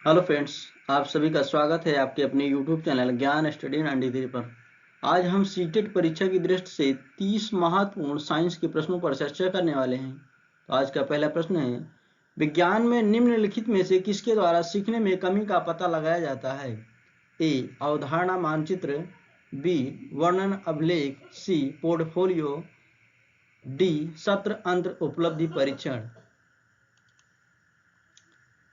Hello friends, आप सभी का स्वागत है आपके अपने यूट्यूब चैनल ज्ञान स्टडी इन एंड पर। आज हम सीटेट परीक्षा की दृष्टि से 30 महत्वपूर्ण साइंस के प्रश्नों पर चर्चा करने वाले हैं। तो आज का पहला प्रश्न है, विज्ञान में निम्नलिखित में से किसके द्वारा सीखने में कमी का पता लगाया जाता है? ए. अवधारणा मानचित्र, बी. वर्णन अभिलेख, सी. Portfolio, D. सत्र अंतर उपलब्धि परीक्षण।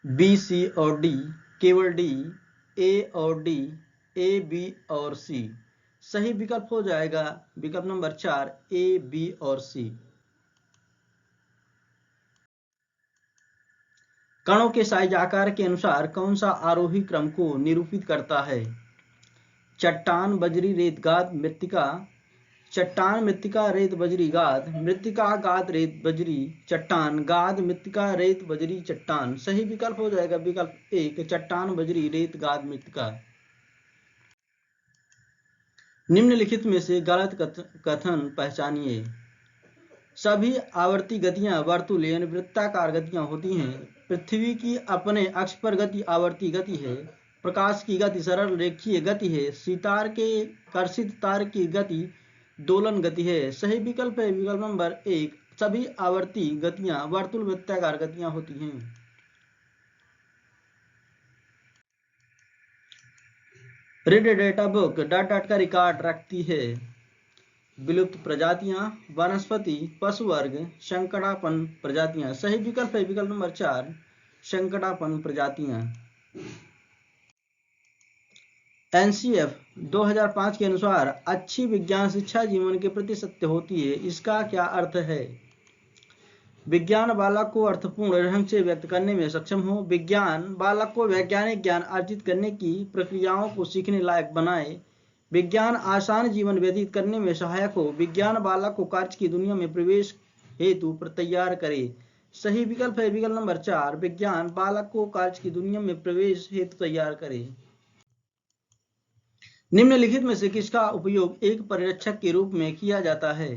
बी, सी और डी, केवल डी, ए और डी, ए, बी और सी। सही विकल्प हो जाएगा विकल्प नंबर 4, ए, बी और सी। कणों के साइज आकार के अनुसार कौन सा आरोही क्रम को निरूपित करता है? चट्टान, बजरी, रेत, गाद, मृत्तिका। चट्टान, मृत्तिका, रेत, बजरी, गाद। मृत्तिका, गाद, रेत, बजरी, चट्टान। गाद, मृत्तिका, रेत, बजरी, चट्टान। सही विकल्प हो जाएगा विकल्प 1, चट्टान, बजरी, रेत, गाद, मृत्तिका। निम्नलिखित में से गलत कथन पहचानिए। सभी आवर्ती गतियां वर्तुल यानी वृत्ताकार गतियां होती हैं। पृथ्वी की अपने अक्ष पर गति आवर्ती गति है। प्रकाश की गति सरल रेखीय गति है। सितार के कर्षित तार की गति दोलन गति है। सही विकल्प है विकल्प नंबर 1, सभी आवर्ती गतियां वर्तुल वृत्ताकार गतियां होती हैं। रीड डेटा बुक डाटा का रिकॉर्ड रखती है। विलुप्त प्रजातियां, वनस्पति, पशु वर्ग, संकटापन्न प्रजातियां। सही विकल्प है विकल्प नंबर 4, संकटापन्न प्रजातियां। एनसीएफ 2005 के अनुसार अच्छी विज्ञान शिक्षा जीवन के प्रति सत्य होती है। इसका क्या अर्थ है? विज्ञान बालक को अर्थपूर्ण ढंग से व्यक्त करने में सक्षम हो। विज्ञान बालक को वैज्ञानिक ज्ञान अर्जित करने की प्रक्रियाओं को सीखने लायक बनाए। विज्ञान आसान जीवन व्यतीत करने में सहायक हो। विज्ञान बालक को कार्य की दुनिया में प्रवेश हेतु तैयार करे। सही विकल्प है विकल्प नंबर 4, विज्ञान बालक को कार्य की दुनिया में प्रवेश हेतु तैयार करे। निम्नलिखित में से किसका उपयोग एक परिरक्षक के रूप में किया जाता है?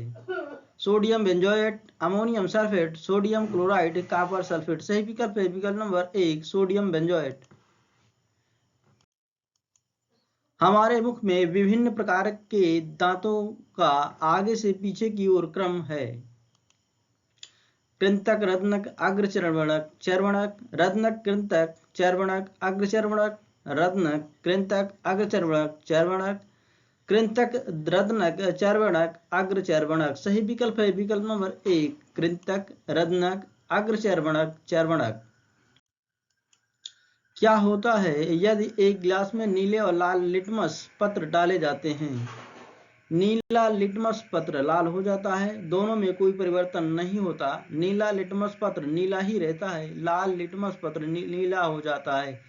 Sodium benzoate, ammonium sulphate, sodium chloride, copper sulphate. सही विकल्प है विकल्प नंबर 1, सोडियम बेंजोएट। हमारे मुख में विभिन्न प्रकार के दांतों का आगे से पीछे की ओर क्रम है। कृंतक, रत्नक, अग्रचर्वणक, चर्वणक, रत्नक, कृंतक, चर्वणक, अग्रचर्वणक, रत्नक, कृंतक, अग्रचर्वणक, चर्वणक, कृंतक, रत्नक, चर्वणक, अग्रचर्वणक। सही विकल्प है विकल्प नंबर 1, कृंतक, रत्नक, अग्रचर्वणक, चर्वणक। क्या होता है यदि एक गिलास में नीले और लाल लिटमस पत्र डाले जाते हैं? नीला लिटमस पत्र लाल हो जाता है। दोनों में कोई परिवर्तन नहीं होता। नीला लिटमस पत्र नीला ही रहता है। लाल लिटमस पत्र नीला हो जाता है।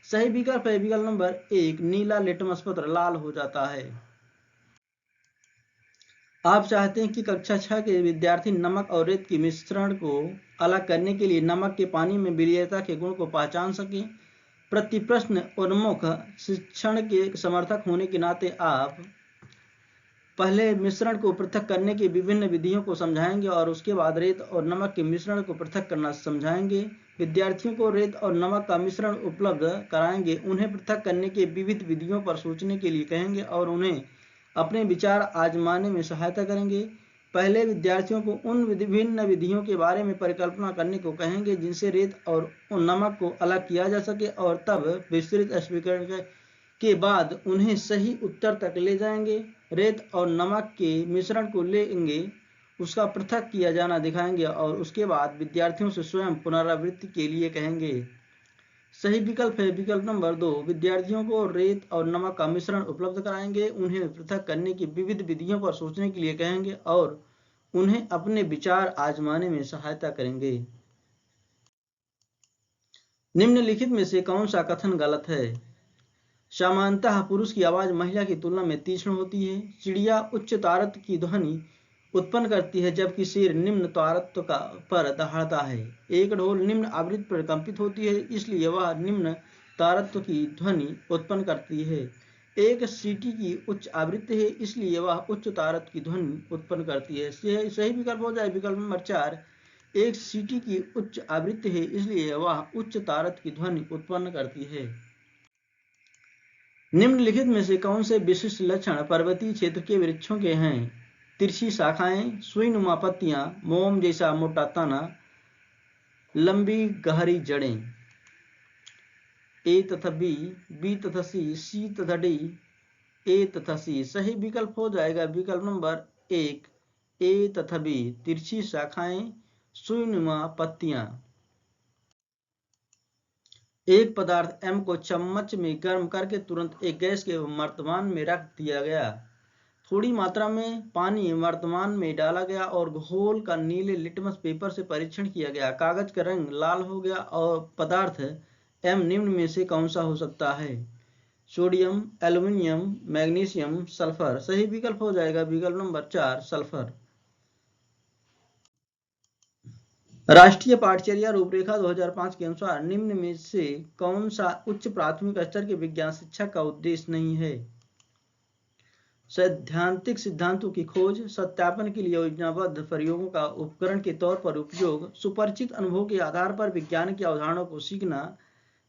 सही विकल्प है विकल्प नंबर 1, नीला लिटमस पत्र लाल हो जाता है। आप चाहते हैं कि कक्षा 6 के विद्यार्थी नमक और रेत के मिश्रण को अलग करने के लिए नमक के पानी में विलेयता के गुण को पहचान सकें। प्रतिप्रश्न उन्मुख शिक्षण के समर्थक होने के नाते आप पहले मिश्रण को पृथक करने की विभिन्न विधियों को समझाएंगे और उसके बाद रेत और नमक के मिश्रण को पृथक करना समझाएंगे। विद्यार्थियों को रेत और नमक का मिश्रण उपलब्ध कराएंगे। उन्हें पृथक करने के विविध विधियों पर सोचने के लिए कहेंगे और उन्हें अपने विचार आजमाने में सहायता करेंगे। पहले विद्यार्थियों को उन विभिन्न विधियों के बारे में परिकल्पना करने को कहेंगे जिनसे रेत और नमक को अलग किया जा सके और तब विस्तृत स्पष्टीकरण के बाद उन्हें सही उत्तर तक ले जाएंगे। रेत और नमक के मिश्रण को लेंगे, उसका पृथक किया जाना दिखाएंगे और उसके बाद विद्यार्थियों से स्वयं पुनरावृत्ति के लिए कहेंगे। सही विकल्प है विकल्प नंबर 2, विद्यार्थियों को रेत और नमक का मिश्रण उपलब्ध कराएंगे, उन्हें पृथक करने की विविध विधियों पर सोचने के लिए कहेंगे और उन्हें अपने विचार आजमाने में सहायता करेंगे। निम्नलिखित में से कौन सा कथन गलत है? सामान्यतः पुरुष की आवाज महिला की तुलना में तीक्ष्ण होती है। चिड़िया उच्च तारत्व की ध्वनि उत्पन्न करती है जबकि शेर निम्न तारत्व पर दहाड़ता है। एक ढोल निम्न आवृत्ति पर कंपित होती है, इसलिए वह निम्न तारत्व की ध्वनि उत्पन्न करती है। एक सीटी की उच्च आवृत्ति है, इसलिए वह उच्च तारत्व की ध्वनि उत्पन्न करती है। सही विकल्प हो जाए विकल्प नंबर 4, एक सीटी की उच्च आवृत्ति है, इसलिए वह उच्च तारत की ध्वनि उत्पन्न करती है। निम्नलिखित में से कौन से विशिष्ट लक्षण पर्वतीय क्षेत्र के वृक्षों के हैं? तिरछी शाखाएं, सुईनुमा पत्तियां, मोम जैसा मोटा तना, लंबी गहरी जड़ें। ए तथा बी तथा सी तथा डी, ए तथा सी। सही विकल्प हो जाएगा विकल्प नंबर 1, ए तथा बी। तिरछी शाखाएं, सुईनुमा पत्तियां। एक पदार्थ M को चम्मच में गर्म करके तुरंत एक गैस के वर्तमान में रख दिया गया। थोड़ी मात्रा में पानी वर्तमान में डाला गया और घोल का नीले लिटमस पेपर से परीक्षण किया गया। कागज का रंग लाल हो गया और पदार्थ M निम्न में से कौन सा हो सकता है? Sodium, aluminium, magnesium, sulphur. सही विकल्प हो जाएगा विकल्प नंबर 4, सल्फर। राष्ट्रीय पाठचर्या रूपरेखा 2005 के अनुसार निम्न में से कौन सा उच्च प्राथमिक स्तर के विज्ञान शिक्षा का उद्देश्य नहीं है? सैद्धांतिक सिद्धांतों की खोज, सत्यापन के लिए योजनाबद्ध प्रयोगों का उपकरण के तौर पर उपयोग, सुपरिचित अनुभव के आधार पर विज्ञान की अवधारणाओं को सीखना,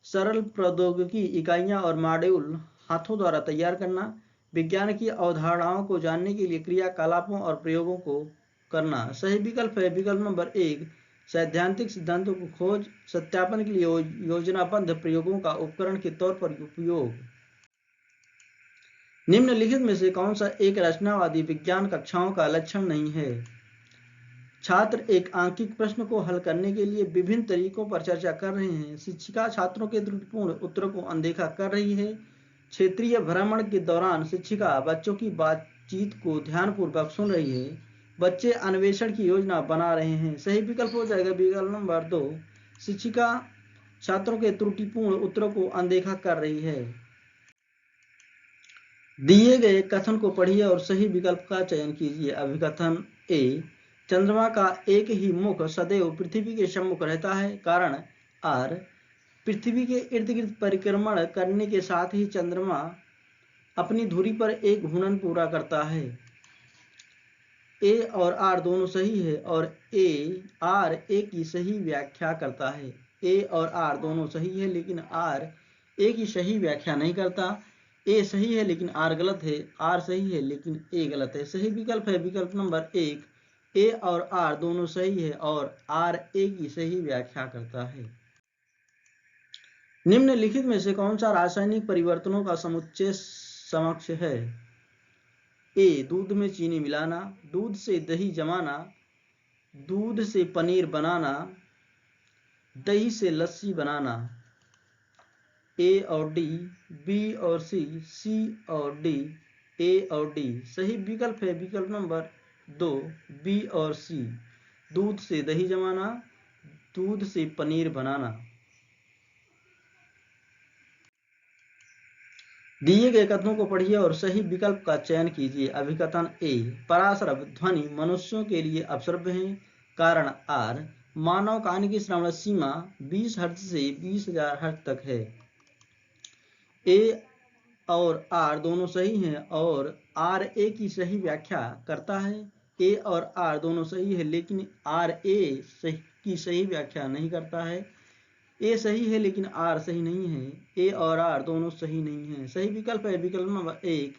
सरल प्रौद्योगिकी इकाइयां और मॉड्यूल हाथों द्वारा तैयार करना, विज्ञान की अवधारणाओं को जानने के लिए क्रियाकलापों और प्रयोगों को करना। सही विकल्प है विकल्प नंबर 1, सैद्धांतिक सिद्धांतों को खोज, सत्यापन के लिए योजनाबद्ध प्रयोगों का उपकरण के तौर पर उपयोग। निम्नलिखित में से कौन सा एक रचनावादी विज्ञान कक्षाओं का लक्षण नहीं है? छात्र एक आंकिक प्रश्न को हल करने के लिए विभिन्न तरीकों पर चर्चा कर रहे हैं। शिक्षिका छात्रों के त्रुटिपूर्ण उत्तरों को अनदेखा कर रही है। क्षेत्रीय भ्रमण के दौरान शिक्षिका बच्चों की बातचीत को ध्यानपूर्वक सुन रही है। बच्चे अन्वेषण की योजना बना रहे हैं। सही विकल्प हो जाएगा विकल्प नंबर 2, शिक्षिका छात्रों के त्रुटिपूर्ण उत्तरों को अनदेखा कर रही है। दिए गए कथन को पढ़िए और सही विकल्प का चयन कीजिए। अभिकथन ए, चंद्रमा का एक ही मुख सदैव पृथ्वी के सम्मुख रहता है। कारण आर, पृथ्वी के इर्द गिर्द परिक्रमण करने के साथ ही चंद्रमा अपनी धुरी पर एक घूर्णन पूरा करता है। ए और आर दोनों सही है और आर ए की सही व्याख्या करता है। ए और आर दोनों सही है लेकिन आर ए की सही व्याख्या नहीं करता। ए सही है लेकिन आर गलत है, आर सही है लेकिन ए गलत है। सही विकल्प है विकल्प नंबर 1, ए और आर दोनों सही है और आर ए की सही व्याख्या करता है। निम्नलिखित में से कौन सा रासायनिक परिवर्तनों का समुच्चय समक्ष है? ए, दूध में चीनी मिलाना, दूध से दही जमाना, दूध से पनीर बनाना, दही से लस्सी बनाना। ए और डी, बी और सी और डी, ए और डी। सही विकल्प है विकल्प नंबर 2, बी और सी। दूध से दही जमाना, दूध से पनीर बनाना। दिए गए कथनों को पढ़िए और सही विकल्प का चयन कीजिए। अभिकथन ए, पराश्रव ध्वनि मनुष्यों के लिए अपश्रव्य है। कारण आर, मानव कान की श्रवण सीमा 20 हर्ट्ज से 20,000 हर्ट्ज तक है। ए और आर दोनों सही हैं और आर ए की सही व्याख्या करता है। ए और आर दोनों सही है लेकिन आर ए की सही व्याख्या नहीं करता है। ए सही है लेकिन आर सही नहीं है। ए और आर दोनों सही नहीं है। सही विकल्प है विकल्प नंबर 1,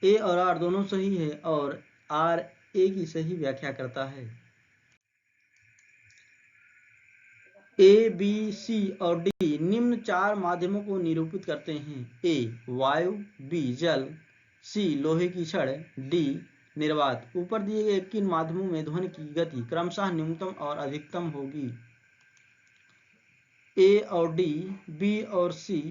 ए और आर दोनों सही है और आर ए की सही व्याख्या करता है। ए, बी, सी और डी निम्न 4 माध्यमों को निरूपित करते हैं। ए, वायु, बी, जल, सी, लोहे की छड़, डी, निर्वात। ऊपर दिए गए किन माध्यमों में ध्वनि की गति क्रमशः न्यूनतम और अधिकतम होगी? ए और डी, बी और सी,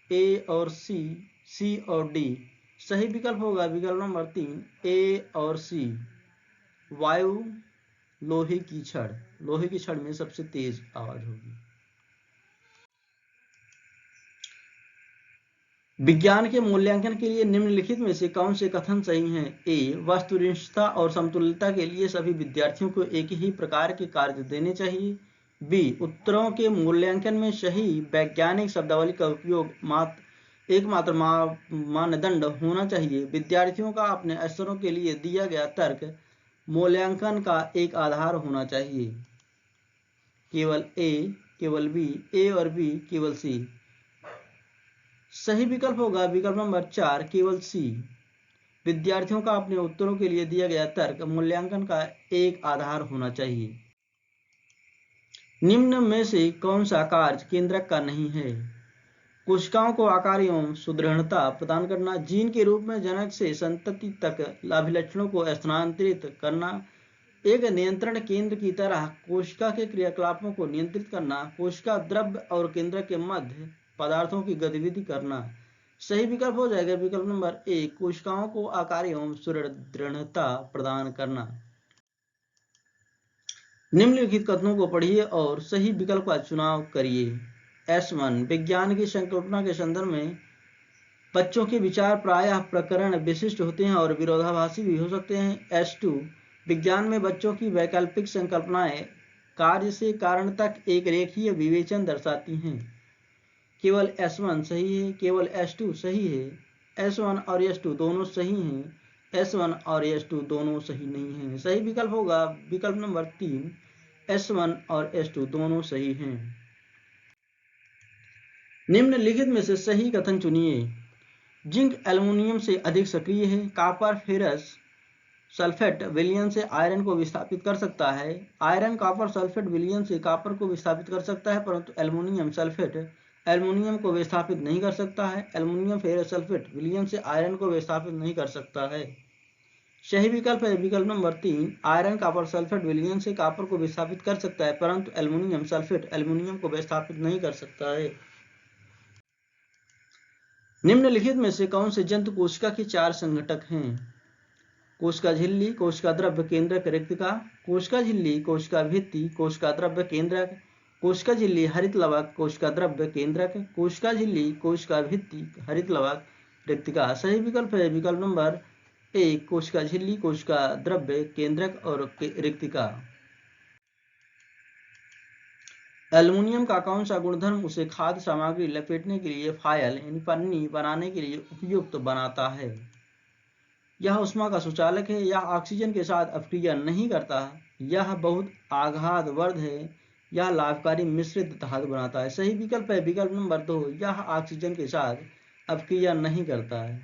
ए और सी और डी। सही विकल्प होगा विकल्प नंबर 3, ए और सी। वायु, लोहे की छड़। लोहे की छड़ में सबसे तेज आवाज होगी। विज्ञान के मूल्यांकन के लिए निम्नलिखित में से कौन से कथन सही हैं? ए, वस्तुनिष्ठता और समतुल्यता के लिए सभी विद्यार्थियों को एक ही प्रकार के कार्य देने चाहिए। बी, उत्तरों के मूल्यांकन में सही वैज्ञानिक शब्दावली का उपयोग एकमात्र मानदंड होना चाहिए। विद्यार्थियों का अपने स्तरों के लिए दिया गया तर्क मूल्यांकन का एक आधार होना चाहिए। केवल ए, केवल बी, ए और बी, केवल सी। सही विकल्प होगा विकल्प नंबर 4, केवल सी। विद्यार्थियों का अपने उत्तरों के लिए दिया गया तर्क मूल्यांकन का एक आधार होना चाहिए। निम्न में से कौन सा कार्य केंद्रक का नहीं है? कोशिकाओं को आकार एवं सुदृढ़ता प्रदान करना, जीन के रूप में जनक से संतति तक अभिलक्षणों को स्थानांतरित करना, एक नियंत्रण केंद्र की तरह कोशिका के क्रियाकलापों को नियंत्रित करना, कोशिका द्रव्य और केंद्रक के मध्य पदार्थों की गतिविधि करना। सही विकल्प हो जाएगा विकल्प नंबर 1, कोशिकाओं को आकार एवं सुदृढ़ता प्रदान करना। निम्नलिखित कथनों को पढ़िए और सही विकल्प का चुनाव करिए। S1, विज्ञान की संकल्पना के संदर्भ में बच्चों के विचार प्रायः प्रकरण विशिष्ट होते हैं और विरोधाभासी भी हो सकते हैं। S2, विज्ञान में बच्चों की वैकल्पिक संकल्पनाएं कार्य से कारण तक एक रेखीय विवेचन दर्शाती हैं। केवल S1 सही है, केवल S2 सही है, S1 और S2 दोनों सही हैं, S1 और S2 दोनों सही नहीं हैं। सही विकल्प होगा विकल्प नंबर 3, S1 और S2 दोनों सही हैं। निम्नलिखित में से सही कथन चुनिए। जिंक एल्युमिनियम से अधिक सक्रिय है। कॉपर फेरस सल्फेट विलयन से आयरन को विस्थापित कर सकता है। आयरन कॉपर सल्फेट विलयन से कॉपर को विस्थापित कर सकता है, परंतु एल्युमिनियम सल्फेट एल्युमिनियम को विस्थापित नहीं कर सकता है। एल्युमिनियम फेरस सल्फेट विलयन से आयरन को विस्थापित नहीं कर सकता है। सही विकल्प है विकल्प नंबर 3, आयरन कॉपर सल्फेट विलयन से कॉपर को विस्थापित कर सकता है, परंतु एल्युमिनियम सल्फेट एल्युमिनियम को विस्थापित नहीं कर सकता है। निम्नलिखित में से कौन से जंतु कोशिका के 4 संघटक हैं? कोशिका झिल्ली, कोशिका द्रव्य केंद्रक रिक्तिका, कोशिका झिल्ली कोशिका भित्ति कोशिका द्रव्य केंद्रक, कोशिका झिल्ली हरित लवक कोशिका द्रव्य केंद्रक, कोशिका झिल्ली कोशिका भित्ति हरित लवक रिक्तिका। सही विकल्प है विकल्प नंबर 1, कोशिका झिल्ली कोशिका द्रव्य केंद्रक और रिक्तिका। एल्युमिनियम का कौन सा गुणधर्म उसे खाद्य सामग्री लपेटने के लिए फायल यानी पन्नी बनाने के लिए उपयुक्त बनाता है? यह उष्मा का सुचालक है, यह ऑक्सीजन के साथ अपक्रिया नहीं करता, यह बहुत आघातवर्ध है, यह लाभकारी मिश्रित धातु बनाता है। सही विकल्प है विकल्प नंबर 2, यह ऑक्सीजन के साथ अपक्रिया नहीं करता है।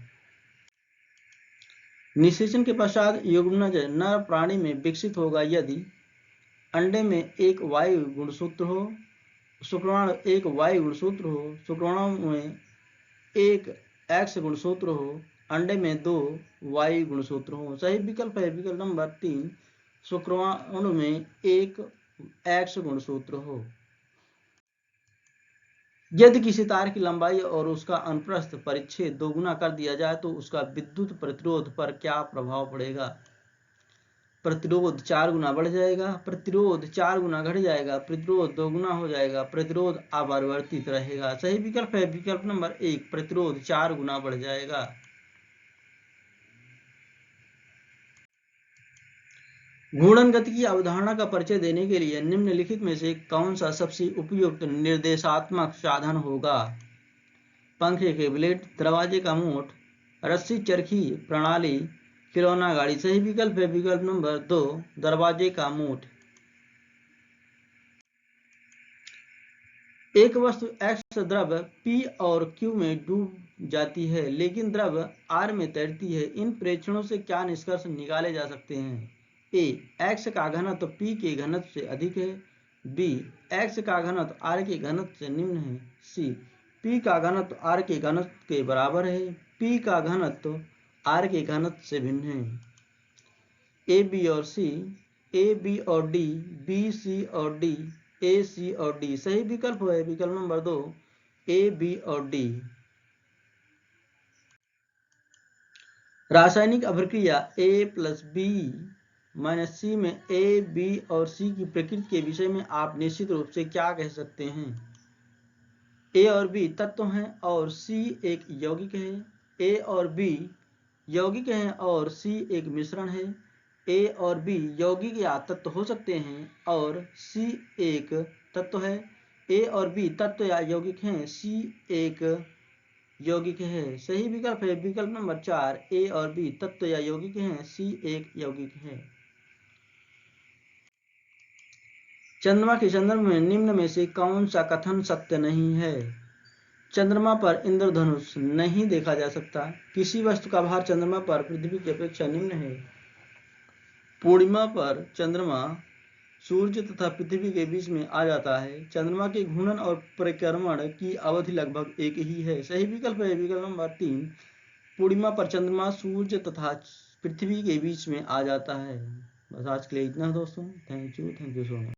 निषेचन के पश्चात युग्मनज नर प्राणी में विकसित होगा यदि अंडे में एक वायु गुणसूत्र हो, शुक्राणु एक वायु गुणसूत्र हो, शुक्राणु में एक एक्स गुणसूत्र हो, अंडे में 2 वायु गुणसूत्र हो। सही विकल्प है विकल्प नंबर 3, शुक्राणु में एक एक्स गुणसूत्र हो। यदि किसी तार की लंबाई और उसका अनुप्रस्थ परिच्छेद दोगुना कर दिया जाए तो उसका विद्युत प्रतिरोध पर क्या प्रभाव पड़ेगा? प्रतिरोध 4 गुना बढ़ जाएगा, प्रतिरोध 4 गुना घट जाएगा, प्रतिरोध 2 गुना हो जाएगा, प्रतिरोध अपरिवर्तित रहेगा। सही विकल्प है विकल्प नंबर 1, प्रतिरोध 4 गुना बढ़ जाएगा। घूर्णन गति की अवधारणा का परिचय देने के लिए निम्नलिखित में से कौन सा सबसे उपयुक्त निर्देशात्मक साधन होगा? पंखे के ब्लेड, दरवाजे का मूठ, रस्सी चरखी प्रणाली, खिलौना गाड़ी। सही विकल्प है विकल्प नंबर 2, दरवाजे का मूठ। एक वस्तु X द्रव P और Q में डूब जाती है लेकिन द्रव R में तैरती है। इन प्रेक्षणों से क्या निष्कर्ष निकाले जा सकते हैं? A, X का घनत्व P के घनत्व से अधिक है। B, X का घनत्व R के घनत्व से निम्न है। C, P का घनत्व R के घनत्व के बराबर है। P का घनत्व R के घनत्व से भिन्न है। A, B और C, A, B और D, B, C और D, A, C और D। सही विकल्प है विकल्प नंबर 2, A, B और D। रासायनिक अभिक्रिया A + B - C में A, B और C की प्रकृति के विषय में आप निश्चित रूप से क्या कह सकते हैं? A और B तत्व हैं और C एक यौगिक है। A और B यौगिक हैं और C एक मिश्रण है। A और B यौगिक या तत्व हो सकते हैं और C एक तत्व है। A और B तत्व या यौगिक हैं, C एक यौगिक है। सही विकल्प है विकल्प नंबर 4, A और B तत्व या यौगिक हैं, C एक यौगिक है। चंद्रमा के संदर्भ में निम्न में से कौन सा कथन सत्य नहीं है? चंद्रमा पर इंद्रधनुष नहीं देखा जा सकता। किसी वस्तु का भार चंद्रमा पर पृथ्वी की अपेक्षा निम्न है। पूर्णिमा पर चंद्रमा सूर्य तथा पृथ्वी के बीच में आ जाता है। चंद्रमा के घूर्णन और परिक्रमण की अवधि लगभग एक ही है। सही विकल्प है विकल्प नंबर 3। पूर्णिमा पर चंद्रमा सूर्य तथा पृथ्वी के बीच में आ जाता है। बस आज के लिए इतना दोस्तों। Thank you so much.